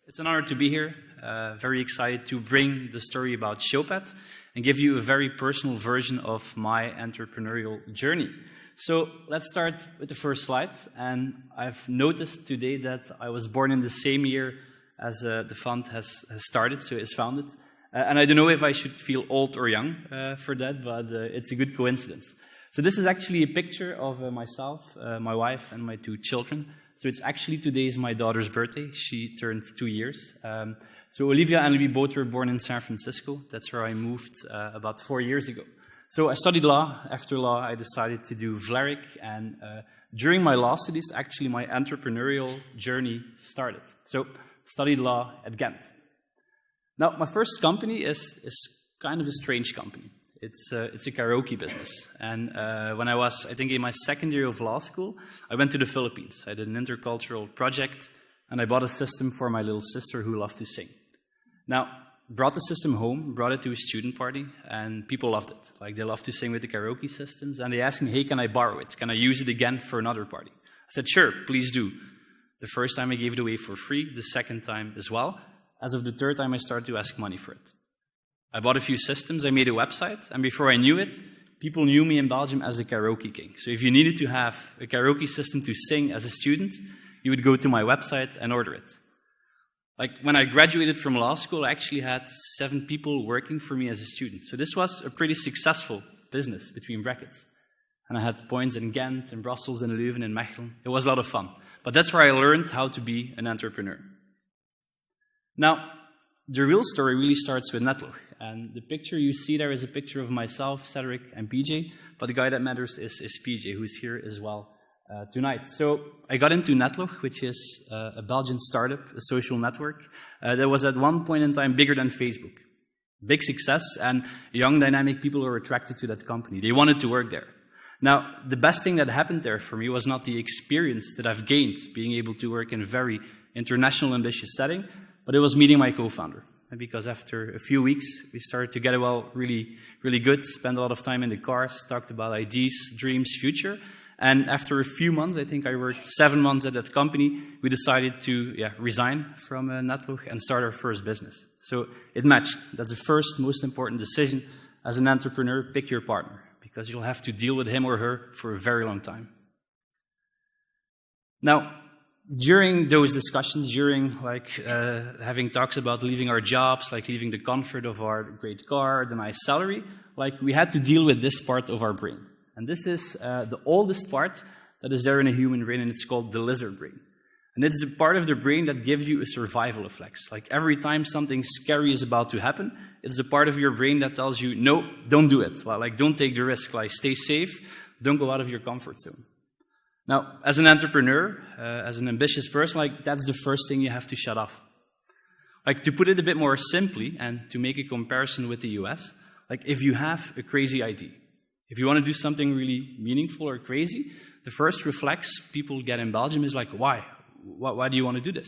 It's an honor to be here. Very excited to bring the story about Showpad and give you a very personal version of my entrepreneurial journey. So let's start with the first slide. And I've noticed today that I was born in the same year as the fund has started, so it's founded. And I don't know if I should feel old or young for that, but it's a good coincidence. So this is actually a picture of myself, my wife, and my 2 children. So it's actually today is my daughter's birthday. She turned 2 years. So Olivia and we both were born in San Francisco. That's where I moved about 4 years ago. So I studied law. After law, I decided to do VLARIC. And during my law studies, actually my entrepreneurial journey started. So studied law at Ghent. Now, my first company is kind of a strange company. It's a karaoke business. And when I was, I think, in my second year of law school, I went to the Philippines. I did an intercultural project, and I bought a system for my little sister who loved to sing. Now, brought the system home, brought it to a student party, and people loved it. Like, they loved to sing with the karaoke systems, and they asked me, hey, can I borrow it? Can I use it again for another party? I said, sure, please do. The first time I gave it away for free, the second time as well. As of the third time, I started to ask money for it. I bought a few systems, I made a website, and before I knew it, people knew me in Belgium as a karaoke king. So if you needed to have a karaoke system to sing as a student, you would go to my website and order it. Like, when I graduated from law school, I actually had 7 people working for me as a student. So this was a pretty successful business, between brackets. And I had points in Ghent, in Brussels, in Leuven, in Mechelen. It was a lot of fun. But that's where I learned how to be an entrepreneur. Now, the real story really starts with Netloch. And the picture you see there is a picture of myself, Cedric, and PJ. But the guy that matters is PJ, who's here as well tonight. So I got into Netloch, which is a Belgian startup, a social network, that was at one point in time bigger than Facebook. Big success, and young, dynamic people were attracted to that company. They wanted to work there. Now, the best thing that happened there for me was not the experience that I've gained, being able to work in a very international, ambitious setting, but it was meeting my co-founder. Because after a few weeks, we started to get well, really good, spent a lot of time in the cars, talked about ideas, dreams, future. And after a few months, I think I worked 7 months at that company, we decided to resign from Netloch and start our first business. So it matched. That's the first most important decision as an entrepreneur: pick your partner, because you'll have to deal with him or her for a very long time. Now, during those discussions, during having talks about leaving our jobs, like leaving the comfort of our great car, the nice salary, we had to deal with this part of our brain. And this is the oldest part that is there in a human brain, and it's called the lizard brain. And it's a part of the brain that gives you a survival reflex. Like, every time something scary is about to happen, it's a part of your brain that tells you, no, don't do it. Don't take the risk. Stay safe. Don't go out of your comfort zone. Now, as an entrepreneur, as an ambitious person, that's the first thing you have to shut off. To put it a bit more simply, and to make a comparison with the US, if you have a crazy idea, if you want to do something really meaningful or crazy, the first reflex people get in Belgium is why? Why do you want to do this?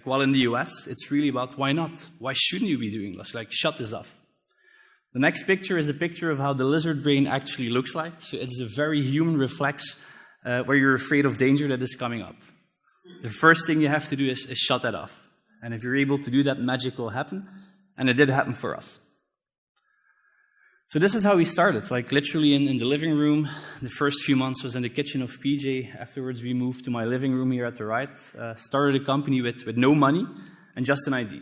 While in the US, it's really about why not? Why shouldn't you be doing this? Shut this off. The next picture is a picture of how the lizard brain actually looks like. So it's a very human reflex where you're afraid of danger that is coming up. The first thing you have to do is shut that off. And if you're able to do that, magic will happen. And it did happen for us. So this is how we started, literally in the living room. The first few months was in the kitchen of PJ. Afterwards, we moved to my living room here at the right. Started a company with no money and just an idea.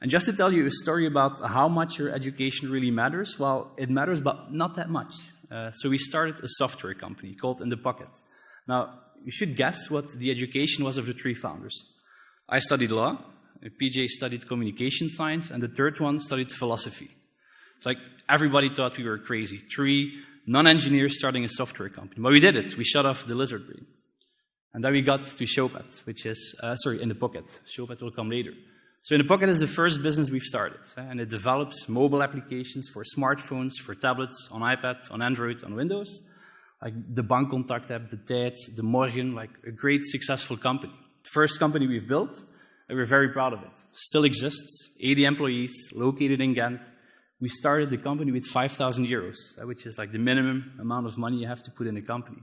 And just to tell you a story about how much your education really matters, well, it matters, but not that much. So we started a software company called In the Pocket. Now, you should guess what the education was of the 3 founders. I studied law, PJ studied communication science, and the third one studied philosophy. It's everybody thought we were crazy. 3 non-engineers starting a software company. But we did it. We shut off the lizard brain. And then we got to Showpad, which is, In the Pocket. Showpad will come later. So In the Pocket is the first business we've started, and it develops mobile applications for smartphones, for tablets, on iPad, on Android, on Windows, the Bankcontact app, the Tijd, the Morgen, a great successful company. The first company we've built, and we're very proud of it. Still exists, 80 employees, located in Ghent. We started the company with 5,000 euros, which is the minimum amount of money you have to put in a company.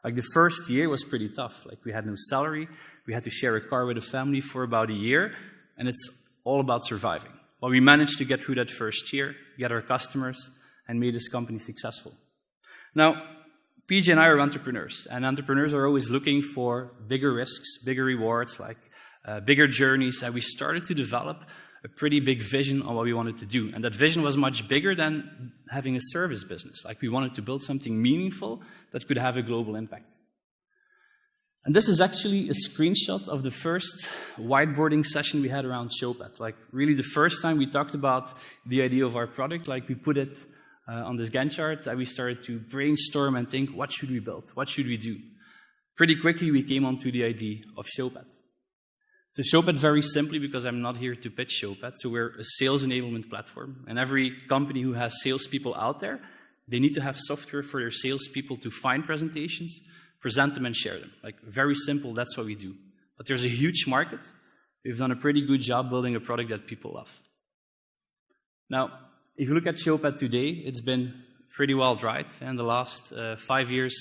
Like the first year was pretty tough. Like we had no salary, we had to share a car with a family for about a year, and it's all about surviving. Well, we managed to get through that first year, get our customers, and made this company successful. Now, PJ and I are entrepreneurs, and entrepreneurs are always looking for bigger risks, bigger rewards, like bigger journeys, and we started to develop a pretty big vision on what we wanted to do. And that vision was much bigger than having a service business. Like we wanted to build something meaningful that could have a global impact. And this is actually a screenshot of the first whiteboarding session we had around Showpad. Like really the first time we talked about the idea of our product, like we put it on this Gantt chart, and we started to brainstorm and think, what should we build? What should we do? Pretty quickly we came onto the idea of Showpad. So Showpad, very simply, because I'm not here to pitch Showpad, so we're a sales enablement platform. And every company who has salespeople out there, they need to have software for their salespeople to find presentations, present them, and share them. Like, very simple, that's what we do. But there's a huge market. We've done a pretty good job building a product that people love. Now, if you look at Showpad today, it's been pretty well tried. In the last 5 years,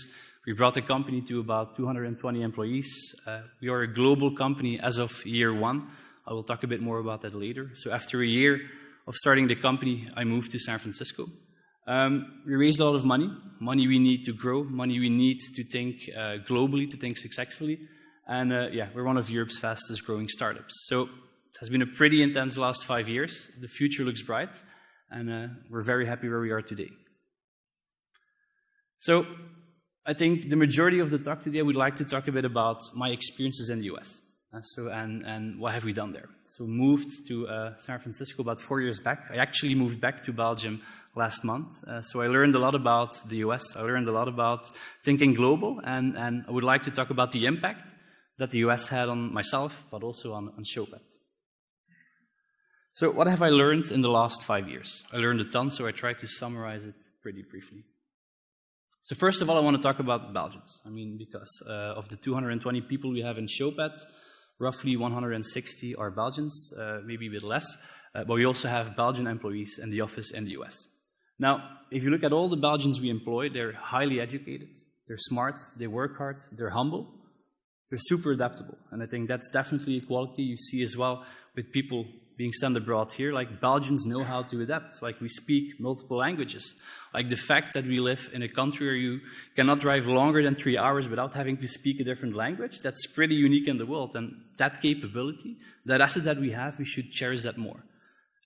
we brought the company to about 220 employees. We are a global company as of year one. I will talk a bit more about that later. So after a year of starting the company, I moved to San Francisco. We raised a lot of money we need to grow, money we need to think globally, to think successfully. And yeah, we're one of Europe's fastest growing startups. So it has been a pretty intense last 5 years. The future looks bright, and we're very happy where we are today. So I think the majority of the talk today, I would like to talk a bit about my experiences in the US. And what have we done there? So moved to San Francisco about 4 years back. I actually moved back to Belgium last month. So I learned a lot about the US. I learned a lot about thinking global. And I would like to talk about the impact that the US had on myself, but also on Showpad. So what have I learned in the last 5 years? I learned a ton, so I tried to summarize it pretty briefly. So first of all, I want to talk about Belgians. I mean, because of the 220 people we have in Showpad, roughly 160 are Belgians, maybe a bit less, but we also have Belgian employees in the office in the US. Now, if you look at all the Belgians we employ, they're highly educated, they're smart, they work hard, they're humble, they're super adaptable. And I think that's definitely a quality you see as well with people being sent abroad here. Like, Belgians know how to adapt. Like, we speak multiple languages. Like, the fact that we live in a country where you cannot drive longer than 3 hours without having to speak a different language, that's pretty unique in the world. And that capability, that asset that we have, we should cherish that more.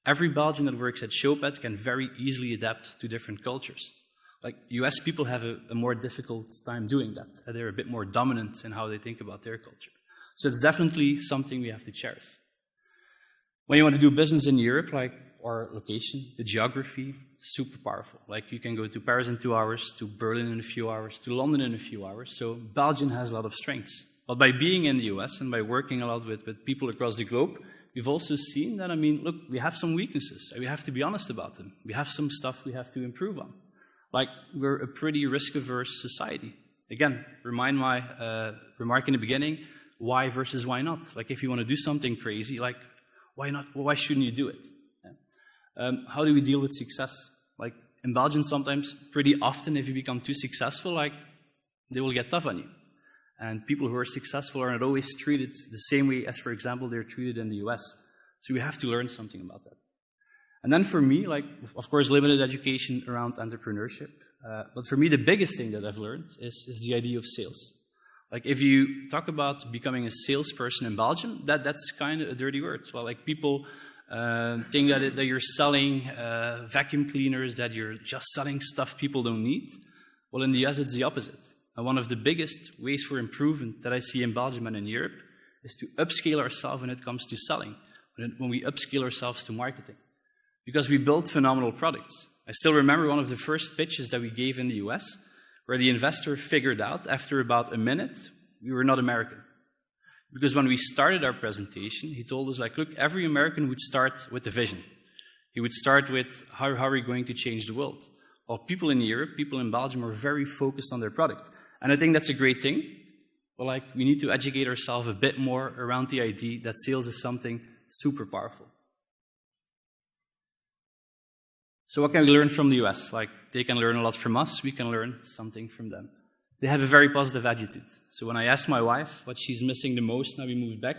Every Belgian that works at Showpad can very easily adapt to different cultures. Like, US people have a more difficult time doing that. They're a bit more dominant in how they think about their culture. So it's definitely something we have to cherish. When you want to do business in Europe, like our location, the geography, super powerful. Like, you can go to Paris in 2 hours, to Berlin in a few hours, to London in a few hours. So Belgium has a lot of strengths. But by being in the US and by working a lot with people across the globe, we've also seen that, I mean, look, we have some weaknesses. We have to be honest about them. We have some stuff we have to improve on. Like, we're a pretty risk-averse society. Again, remind my remark in the beginning, why versus why not? Like, if you want to do something crazy, like, why not? Why shouldn't you do it? Yeah. How do we deal with success? Like, in Belgium, sometimes, pretty often, if you become too successful, like, they will get tough on you. And people who are successful are not always treated the same way as, for example, they're treated in the US. So we have to learn something about that. And then for me, like, of course, limited education around entrepreneurship. But for me, the biggest thing that I've learned is the idea of sales. Like, if you talk about becoming a salesperson in Belgium, that's kind of a dirty word. Well, like, people think that you're selling vacuum cleaners, that you're just selling stuff people don't need. Well, in the US, it's the opposite. And one of the biggest ways for improvement that I see in Belgium and in Europe is to upscale ourselves when it comes to selling, when we upscale ourselves to marketing. Because we build phenomenal products. I still remember one of the first pitches that we gave in the US, where the investor figured out after about a minute we were not American. Because when we started our presentation, he told us, like, look, every American would start with a vision. He would start with, how are we going to change the world? While people in Europe, people in Belgium are very focused on their product. And I think that's a great thing. But, like, we need to educate ourselves a bit more around the idea that sales is something super powerful. So what can we learn from the US? Like, they can learn a lot from us, we can learn something from them. they have a very positive attitude. So when I asked my wife what she's missing the most now we moved back,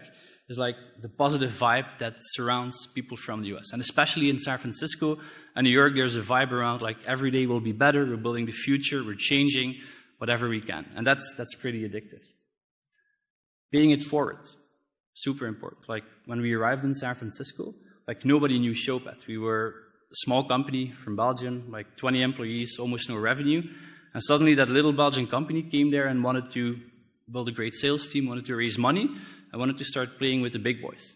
is like the positive vibe that surrounds people from the US. And especially in San Francisco and New York, there's a vibe around like every day will be better, we're building the future, we're changing whatever we can. And that's pretty addictive. Paying it forward, super important. Like when we arrived in San Francisco, like nobody knew Showpad. We were a small company from Belgium, like 20 employees, almost no revenue. And suddenly that little Belgian company came there and wanted to build a great sales team, wanted to raise money, and wanted to start playing with the big boys.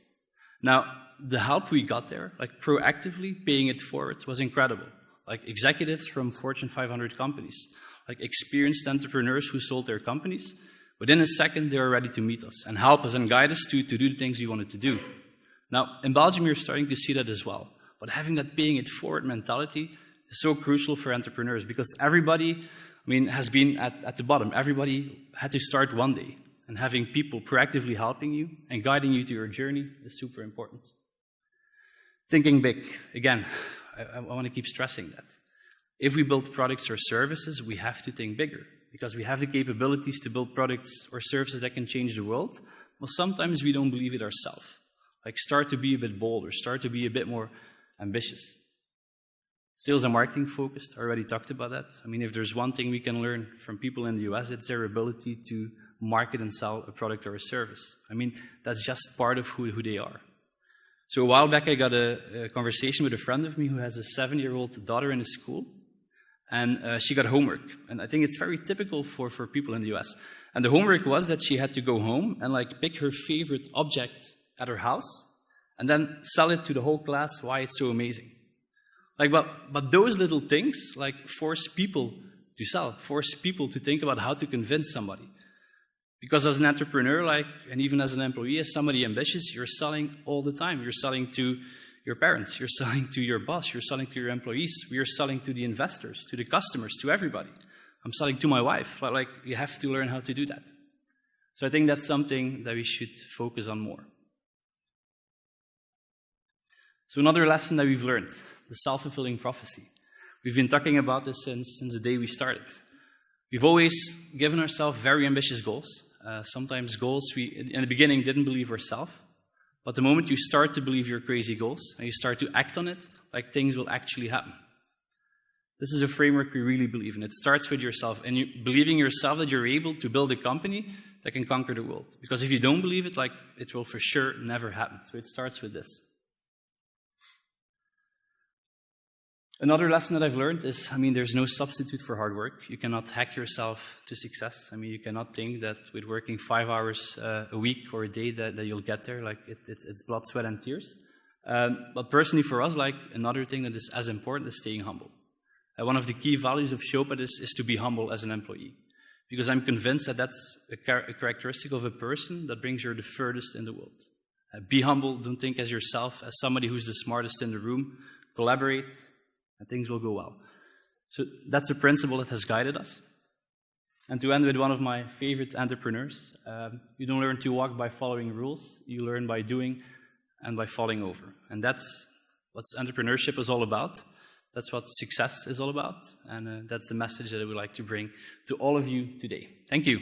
Now, the help we got there, like proactively paying it forward, was incredible. Like executives from Fortune 500 companies, like experienced entrepreneurs who sold their companies, within a second they were ready to meet us and help us and guide us to do the things we wanted to do. Now, in Belgium, you're starting to see that as well. But having that paying it forward mentality is so crucial for entrepreneurs because everybody, has been at the bottom. Everybody had to start one day. And having people proactively helping you and guiding you to your journey is super important. Thinking big. Again, I want to keep stressing that. If we build products or services, we have to think bigger because we have the capabilities to build products or services that can change the world. Well, sometimes we don't believe it ourselves. Like start to be a bit bolder, start to be a bit more ambitious. Sales and marketing focused, I already talked about that. If there's one thing we can learn from people in the US, it's their ability to market and sell a product or a service. That's just part of who they are. So a while back, I got a conversation with a friend of me who has a 7-year-old daughter in his school, and she got homework. And I think it's very typical for people in the US. And the homework was that she had to go home and pick her favorite object at her house, and then sell it to the whole class why it's so amazing. But those little things force people to sell, force people to think about how to convince somebody. Because as an entrepreneur, and even as an employee, as somebody ambitious, you're selling all the time. You're selling to your parents, you're selling to your boss, you're selling to your employees, we are selling to the investors, to the customers, to everybody. I'm selling to my wife. You have to learn how to do that. So I think that's something that we should focus on more. So another lesson that we've learned, the self-fulfilling prophecy. We've been talking about this since the day we started. We've always given ourselves very ambitious goals. Sometimes goals we, in the beginning, didn't believe ourselves. But the moment you start to believe your crazy goals and you start to act on it, things will actually happen. This is a framework we really believe in. It starts with yourself and you believing yourself that you're able to build a company that can conquer the world. Because if you don't believe it, it will for sure never happen. So it starts with this. Another lesson that I've learned is, there's no substitute for hard work. You cannot hack yourself to success. You cannot think that with working 5 hours a week or a day that you'll get there. It's blood, sweat, and tears. But personally for us, another thing that is as important is staying humble. One of the key values of Showpad is to be humble as an employee. Because I'm convinced that that's a characteristic of a person that brings you the furthest in the world. Be humble, don't think as yourself, as somebody who's the smartest in the room. Collaborate, and things will go well. So that's a principle that has guided us. And to end with one of my favorite entrepreneurs, you don't learn to walk by following rules, you learn by doing and by falling over. And that's what entrepreneurship is all about. That's what success is all about. And that's the message that I would like to bring to all of you today. Thank you.